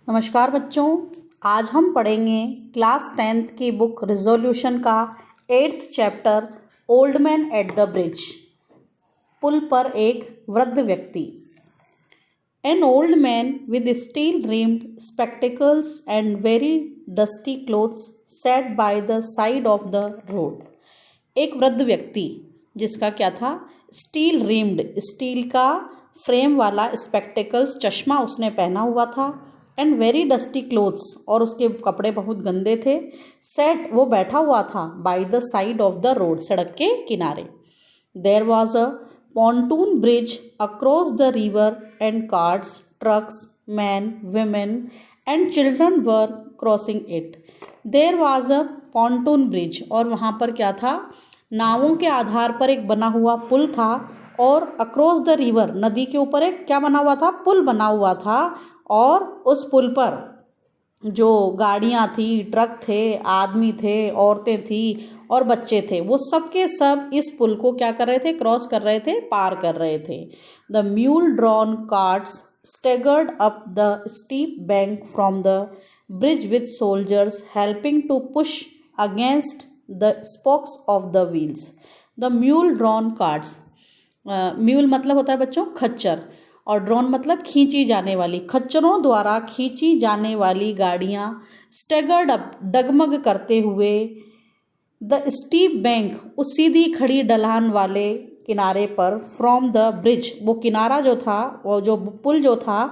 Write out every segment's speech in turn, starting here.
नमस्कार बच्चों, आज हम पढ़ेंगे क्लास 10th की बुक रिजोल्यूशन का 8th chapter old man at the bridge. पुल पर एक वृद्ध व्यक्ति। An old man with steel rimmed spectacles and very dusty clothes sat by the side of the road. एक वृद्ध व्यक्ति जिसका क्या था, स्टील रिम्ड, स्टील का फ्रेम वाला स्पेक्टिकल्स, चश्मा उसने पहना हुआ था, एंड वेरी डस्टी क्लोथ्स, और उसके कपड़े बहुत गंदे थे। सेट, वो बैठा हुआ था, by the side of the road, सड़क के किनारे। There was a pontoon bridge across the river and cars, trucks, men, women and children were crossing it. There was a pontoon bridge, और वहाँ पर क्या था, नावों के आधार पर एक बना हुआ पुल था, और अक्रॉस द रिवर, नदी के ऊपर एक क्या बना हुआ था, पुल बना हुआ था, और उस पुल पर जो गाड़ियाँ थी, ट्रक थे, आदमी थे, औरतें थी और बच्चे थे, वो सब के सब इस पुल को क्या कर रहे थे, क्रॉस कर रहे थे, पार कर रहे थे। The mule drawn carts staggered up the steep bank from the bridge with soldiers helping to push against the spokes of the wheels. The mule drawn carts, mule मतलब होता है बच्चों खच्चर, और ड्रोन मतलब खींची जाने वाली, खच्चरों द्वारा खींची जाने वाली गाड़ियाँ। स्टेगर्ड अप, डगमग करते हुए, द स्टीप बैंक, उस सीधी खड़ी ढलान वाले किनारे पर, फ्रॉम द ब्रिज, वो किनारा जो था, वो जो पुल जो था,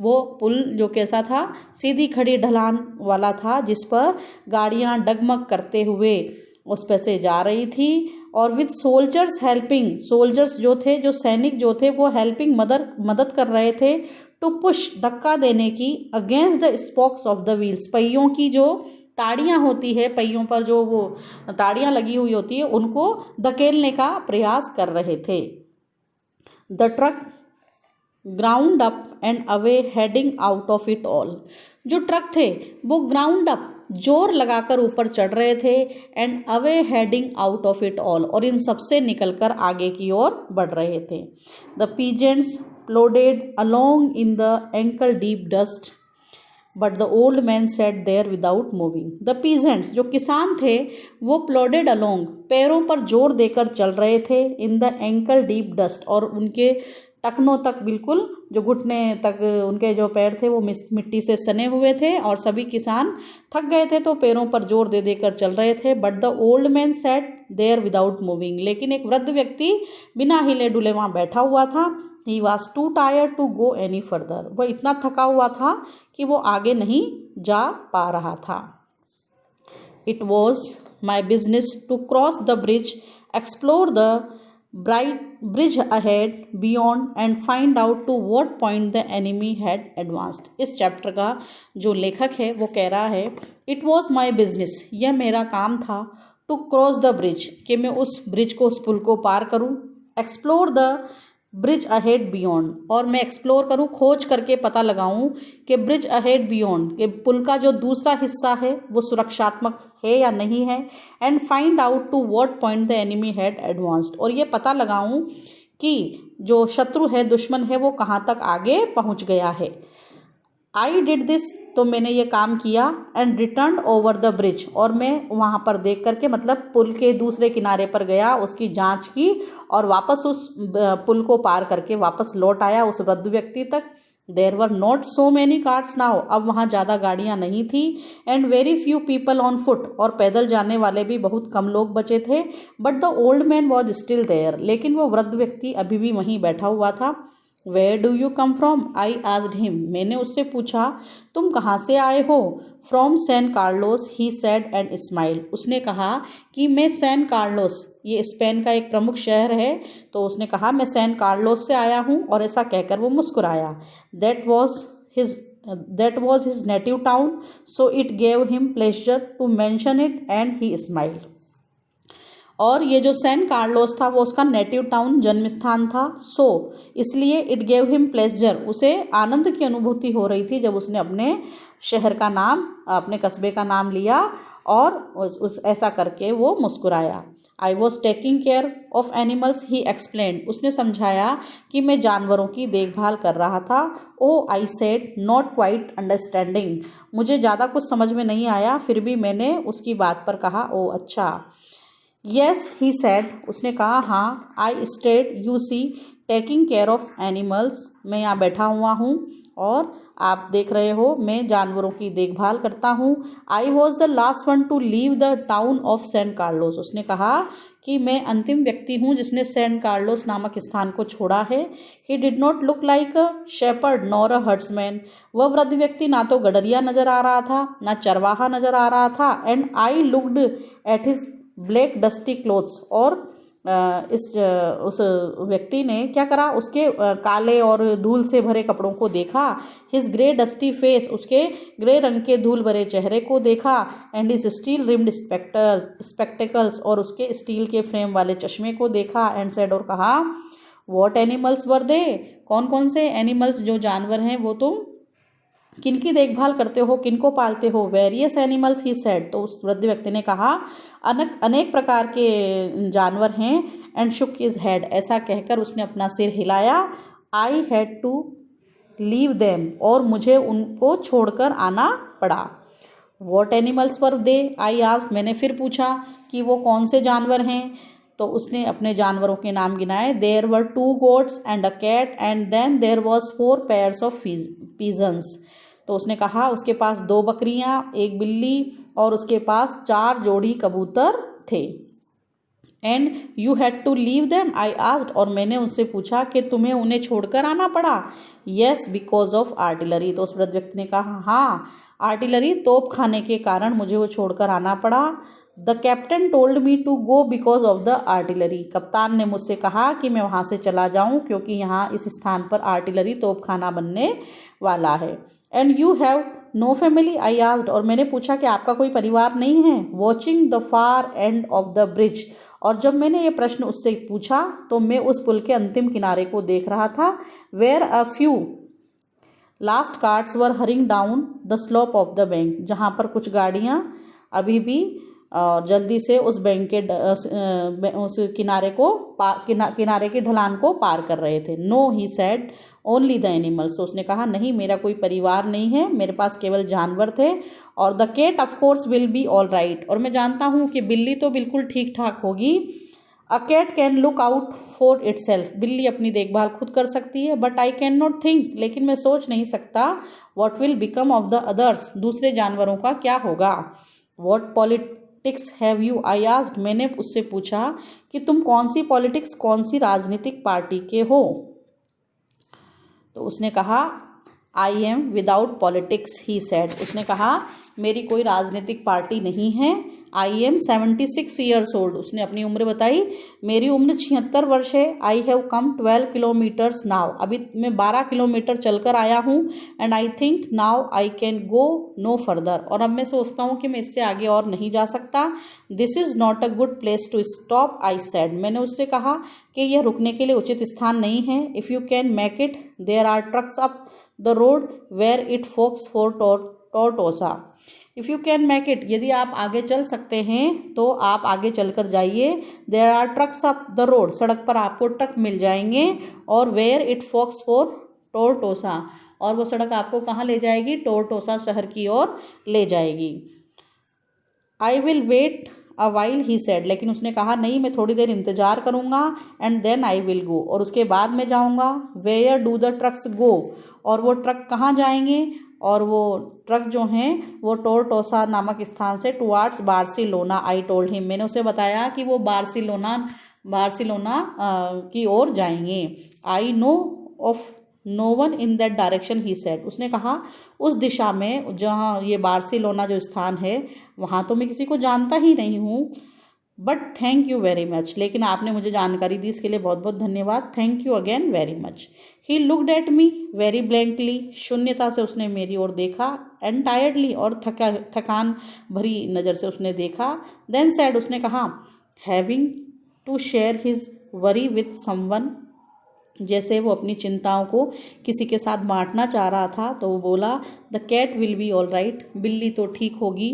वो पुल जो कैसा था, सीधी खड़ी ढलान वाला था, जिस पर गाड़ियाँ डगमग करते हुए उस पर से जा रही थी। और विद सोल्जर्स हेल्पिंग, सोल्जर्स जो थे, जो सैनिक जो थे, वो हेल्पिंग, मदद कर रहे थे, टू पुश, धक्का देने की, against the spokes of the wheels, पहियों की जो ताड़ियाँ होती है, पहियों पर जो वो ताड़ियाँ लगी हुई होती है, उनको धकेलने का प्रयास कर रहे थे। The truck ground up and away heading out of it all, जो ट्रक थे वो ग्राउंड अप, जोर लगाकर ऊपर चढ़ रहे थे, and away heading out of it all, और इन सबसे निकलकर आगे की ओर बढ़ रहे थे। The peasants plodded along in the ankle deep dust but the old man sat there without moving. The peasants, जो किसान थे, वो प्लोडेड अलोंग, पैरों पर जोर देकर चल रहे थे, इन द एंकल डीप डस्ट, और उनके टखनों तक, बिल्कुल जो घुटने तक उनके जो पैर थे वो मिट्टी से सने हुए थे, और सभी किसान थक गए थे तो पैरों पर जोर दे देकर चल रहे थे। But the old man sat there without moving, लेकिन एक वृद्ध व्यक्ति बिना हिले डुले वहाँ बैठा हुआ था। He was too tired to go any further, वह इतना थका हुआ था कि वो आगे नहीं जा पा रहा था। It was my business to cross the bridge, explore the bright bridge ahead, beyond and find out to what point the enemy had advanced। इस चैप्टर का जो लेखक है वो कह रहा है, it was my business, यह मेरा काम था, to cross the bridge, कि मैं उस ब्रिज को, उस पुल को पार करूं, explore the bridge ahead beyond, और मैं एक्सप्लोर करूं, खोज करके पता लगाऊं कि ब्रिज अहेड बियॉन्ड, कि पुल का जो दूसरा हिस्सा है वो सुरक्षात्मक है या नहीं है, and find out to what point the enemy had advanced, और ये पता लगाऊं कि जो शत्रु है, दुश्मन है, वो कहाँ तक आगे पहुँच गया है। आई डिड दिस, तो मैंने ये काम किया, and return over the bridge, और मैं वहाँ पर देख करके, मतलब पुल के दूसरे किनारे पर गया, उसकी जांच की, और वापस उस पुल को पार करके वापस लौट आया उस वृद्ध व्यक्ति तक। There were not so many carts now, अब वहाँ ज़्यादा गाड़ियाँ नहीं थी, and very few people on foot, और पैदल जाने वाले भी बहुत कम लोग बचे थे। But the old man was still there, लेकिन वो वृद्ध व्यक्ति अभी भी वहीं बैठा हुआ था। Where do you come from, I asked him, मैंने उससे पूछा, तुम कहाँ से आए हो। From San Carlos, he said and smile, उसने कहा कि मैं सैन कार्लोस, ये स्पेन का एक प्रमुख शहर है, तो उसने कहा मैं सैन कार्लोस से आया हूँ, और ऐसा कहकर वो मुस्कुराया। That was his native town, so it gave him pleasure to mention it, and he smiled, और ये जो सैन कार्लोस था वो उसका नेटिव टाउन, जन्म स्थान था, सो इसलिए इट गेव हिम प्लेजर, उसे आनंद की अनुभूति हो रही थी जब उसने अपने शहर का नाम, अपने कस्बे का नाम लिया, और उस ऐसा करके वो मुस्कुराया। I was taking care of animals he explained. उसने समझाया कि मैं जानवरों की देखभाल कर रहा था। Oh I said not quite understanding. मुझे ज़्यादा कुछ समझ में नहीं आया, फिर भी मैंने उसकी बात पर कहा ओ अच्छा। Yes he said. उसने कहा हाँ। I stayed you see taking care of animals. मैं यहाँ बैठा हुआ हूँ और आप देख रहे हो मैं जानवरों की देखभाल करता हूँ। I was the last one to leave the town of San Carlos. उसने कहा कि मैं अंतिम व्यक्ति हूँ जिसने सैन कार्लोस नामक स्थान को छोड़ा है। He did not look like a shepherd nor a herdsman. वह वृद्ध व्यक्ति ना तो गडरिया नजर आ रहा था ना चरवाहा नजर आ रहा था। And I looked at his black dusty clothes. और उस व्यक्ति ने क्या करा, उसके काले और धूल से भरे कपड़ों को देखा। हिज ग्रे डस्टी फेस, उसके ग्रे रंग के धूल भरे चेहरे को देखा। And his steel rimmed spectacles, और उसके स्टील के फ्रेम वाले चश्मे को देखा। एंड सेड, और कहा व्हाट एनिमल्स वर दे। कौन कौन से एनिमल्स, जो जानवर हैं, वो तुम किनकी देखभाल करते हो, किनको पालते हो। Various animals he said. तो उस वृद्ध व्यक्ति ने कहा अनेक प्रकार के जानवर हैं। And shook his head. ऐसा कहकर उसने अपना सिर हिलाया। I had to leave them. और मुझे उनको छोड़कर आना पड़ा। What animals were they I asked. मैंने फिर पूछा कि वो कौन से जानवर हैं। तो उसने अपने जानवरों के नाम गिनाए। There were 2 goats and a cat and then there was 4 pairs of pigeons। तो उसने कहा उसके पास 2 बकरियां, 1 बिल्ली और उसके पास 4 जोड़ी कबूतर थे। And you had to leave them I asked. और मैंने उनसे पूछा कि तुम्हें उन्हें छोड़कर आना पड़ा। Yes because of artillery. तो उस वृद्ध व्यक्ति ने कहा हाँ, आर्टिलरी तोप खाने के कारण मुझे वो छोड़कर आना पड़ा। The captain told me to go because of the artillery. कप्तान ने मुझसे कहा कि मैं वहाँ से चला जाऊँ क्योंकि यहाँ इस स्थान पर आर्टिलरी तोप खाना बनने वाला है। And you have no family I asked. और मैंने पूछा कि आपका कोई परिवार नहीं है। Watching the far end of the bridge. और जब मैंने ये प्रश्न उससे पूछा तो मैं उस पुल के अंतिम किनारे को देख रहा था। Where a few last carts were hurrying down the slope of the bank. जहाँ पर कुछ गाड़ियाँ अभी भी जल्दी से उस बैंक के उस किनारे को किनारे की ढलान को पार कर रहे थे। No he said only the animals. तो उसने कहा नहीं, मेरा कोई परिवार नहीं है, मेरे पास केवल जानवर थे। और the cat of course will be all right. और मैं जानता हूँ कि बिल्ली तो बिल्कुल ठीक ठाक होगी। A cat can look out for itself. बिल्ली अपनी देखभाल खुद कर सकती है। बट आई कैन नॉट थिंक। लेकिन मैं सोच नहीं सकता। What will become of the others. दूसरे जानवरों का क्या होगा। What politics have you I asked. मैंने उससे पूछा कि तुम कौन सी पॉलिटिक्स, कौन सी राजनीतिक पार्टी के हो। तो उसने कहा I am without politics he said. उसने कहा मेरी कोई राजनीतिक पार्टी नहीं है। I am 76 years old. उसने अपनी उम्र बताई। मेरी उम्र 76 वर्ष है। I have come 12 kilometres now. अभी मैं 12 किलोमीटर चलकर आया हूँ। And I think now I can go no further. और अब मैं सोचता हूँ कि मैं इससे आगे और नहीं जा सकता। This is not a good place to stop I said. मैंने उससे कहा कि यह रुकने के लिए उचित स्थान नहीं है। If you can make it there are trucks up the road where it forks for Tortosa. If you can make it, यदि आप आगे चल सकते हैं तो आप आगे चलकर जाइए। There are trucks up the road, सड़क पर आपको ट्रक मिल जाएंगे। और where it forks for Tortosa, और वो सड़क आपको कहाँ ले जाएगी, टोरटोसा शहर की ओर ले जाएगी। I will wait a while he said. लेकिन उसने कहा नहीं, मैं थोड़ी देर इंतज़ार करूँगा। And then I will go, और उसके बाद मैं जाऊँगा। Where do the trucks go, और वो ट्रक कहाँ जाएंगे। और वो ट्रक जो हैं वो टोरटोसा नामक स्थान से towards Barcelona I told him. मैंने उसे बताया कि वो बार्सिलोना की ओर जाएंगे। I know of no one in that direction he said. उसने कहा उस दिशा में, जहाँ ये बार्सिलोना जो स्थान है, वहाँ तो मैं किसी को जानता ही नहीं हूँ। But thank you very much. लेकिन आपने मुझे जानकारी दी, इसके लिए बहुत बहुत धन्यवाद। Thank you again very much. He looked at me very blankly. शून्यता से उसने मेरी ओर देखा। एंड टायर्डली, और थकान भरी नज़र से उसने देखा। देन सैड, उसने कहा having to share his worry with someone. जैसे वो अपनी चिंताओं को किसी के साथ बांटना चाह रहा था। तो वो बोला the cat will be all right. बिल्ली तो ठीक होगी।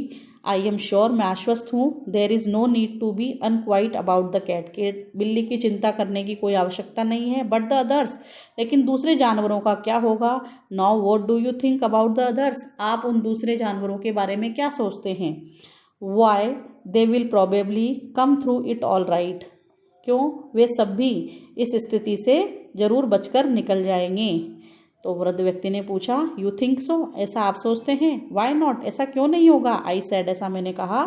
आई एम श्योर, मैं आश्वस्त हूँ। There is no need to be unquiet about the cat, के बिल्ली की चिंता करने की कोई आवश्यकता नहीं है। बट द अदर्स, लेकिन दूसरे जानवरों का क्या होगा। Now what do you think about the others, आप उन दूसरे जानवरों के बारे में क्या सोचते हैं। Why, they will probably come through it all right, क्यों, वे सब भी इस स्थिति से जरूर बचकर निकल जाएंगे। तो वृद्ध व्यक्ति ने पूछा, यू थिंक सो, ऐसा आप सोचते हैं। वाई नॉट, ऐसा क्यों नहीं होगा। आई सेड, ऐसा मैंने कहा।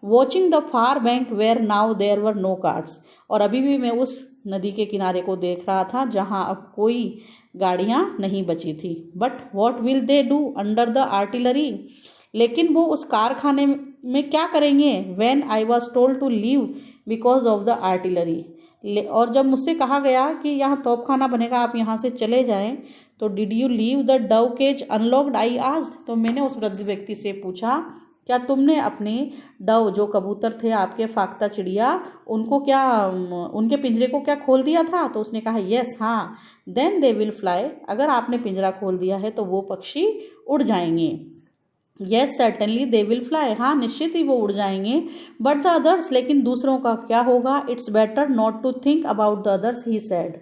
Watching the far bank where now there were no cars, और अभी भी मैं उस नदी के किनारे को देख रहा था जहाँ अब कोई गाड़ियाँ नहीं बची थी। But what will they do under the artillery, लेकिन वो उस कारखाने में क्या करेंगे। When I was told to leave because of the artillery, और जब मुझसे कहा गया कि यहाँ तोपखाना बनेगा, आप यहाँ से चले जाएं, तो did you leave the dove cage unlocked, I asked, तो मैंने उस वृद्ध व्यक्ति से पूछा, क्या तुमने अपने डव, जो कबूतर थे आपके फाख्ता चिड़िया, उनको क्या, उनके पिंजरे को क्या खोल दिया था। तो उसने कहा, यस, हाँ। देन दे विल फ्लाई, अगर आपने पिंजरा खोल दिया है तो वो पक्षी उड़ जाएंगे। Yes certainly they will fly, हाँ निश्चित ही वो उड़ जाएंगे। बट द अदर्स, लेकिन दूसरों का क्या होगा। It's better not to think about the others, he said,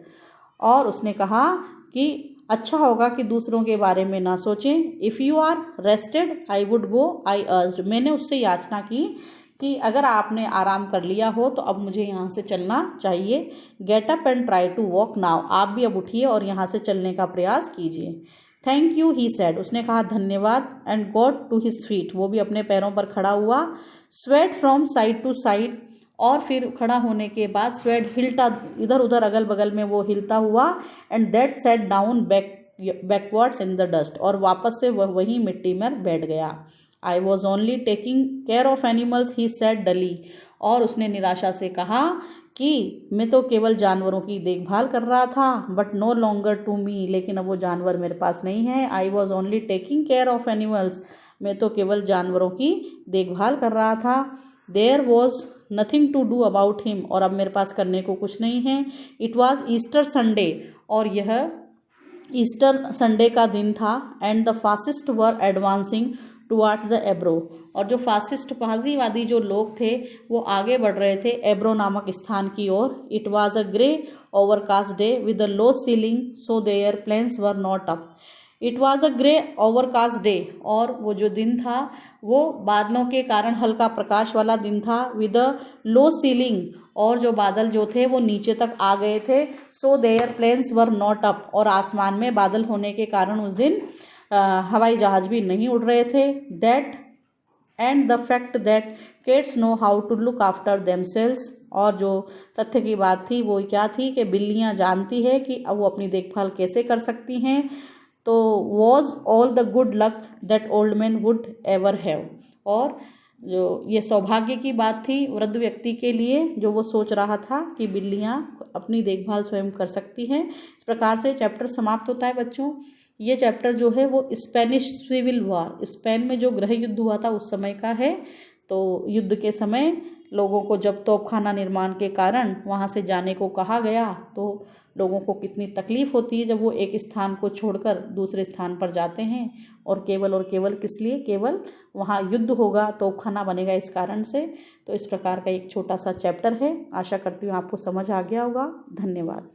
और उसने कहा कि अच्छा होगा कि दूसरों के बारे में ना सोचें। If you are rested I would go, I urged, मैंने उससे याचना की कि अगर आपने आराम कर लिया हो तो अब मुझे यहाँ से चलना चाहिए। Get up and try to walk now, आप भी अब उठिए और यहाँ से चलने का प्रयास कीजिए। थैंक यू, ही सेड, उसने कहा धन्यवाद। And got to his feet, वो भी अपने पैरों पर खड़ा हुआ। Sweat from side to side, और फिर खड़ा होने के बाद स्वेट हिलता, इधर उधर अगल बगल में वो हिलता हुआ। And that set down backwards in the dust, और वापस से वह वहीं मिट्टी में बैठ गया। आई was only taking care of animals, he said डली, और उसने निराशा से कहा कि मैं तो केवल जानवरों की देखभाल कर रहा था। But no longer to me, लेकिन अब वो जानवर मेरे पास नहीं है। I was only taking care of animals, मैं तो केवल जानवरों की देखभाल कर रहा था। There was nothing to do about him, और अब मेरे पास करने को कुछ नहीं है। इट वॉज ईस्टर संडे, और यह ईस्टर संडे का दिन था। And the fascist were advancing towards the Ebro, और जो फासिस्ट फाजीवादी जो लोग थे वो आगे बढ़ रहे थे एब्रो नामक स्थान की ओर। It was a grey overcast day with a low ceiling, so their planes were not up. It was a grey overcast day, और वो जो दिन था वो बादलों के कारण हल्का प्रकाश वाला दिन था। विद अ लो सीलिंग, और जो बादल जो थे वो नीचे तक आ गए थे। So their planes were not up, और आसमान में बादल होने के कारण उस दिन हवाई जहाज भी नहीं उड़ रहे थे। That and the fact that cats know how to look after themselves, और जो तथ्य की बात थी वो क्या थी कि बिल्लियाँ जानती है कि अब वो अपनी देखभाल कैसे कर सकती हैं। तो was all the good luck that old man would ever have, और जो ये सौभाग्य की बात थी वृद्ध व्यक्ति के लिए, जो वो सोच रहा था कि बिल्लियाँ अपनी देखभाल स्वयं कर सकती हैं। इस प्रकार से चैप्टर समाप्त होता है बच्चों। ये चैप्टर जो है वो स्पेनिश सिविल वॉर, स्पेन में जो गृह युद्ध हुआ था उस समय का है। तो युद्ध के समय लोगों को जब तोपखाना निर्माण के कारण वहाँ से जाने को कहा गया तो लोगों को कितनी तकलीफ़ होती है जब वो एक स्थान को छोड़कर दूसरे स्थान पर जाते हैं, और केवल किस लिए, केवल वहाँ युद्ध होगा, तोपखाना बनेगा, इस कारण से। तो इस प्रकार का एक छोटा सा चैप्टर है। आशा करती हूँ आपको समझ आ गया होगा। धन्यवाद।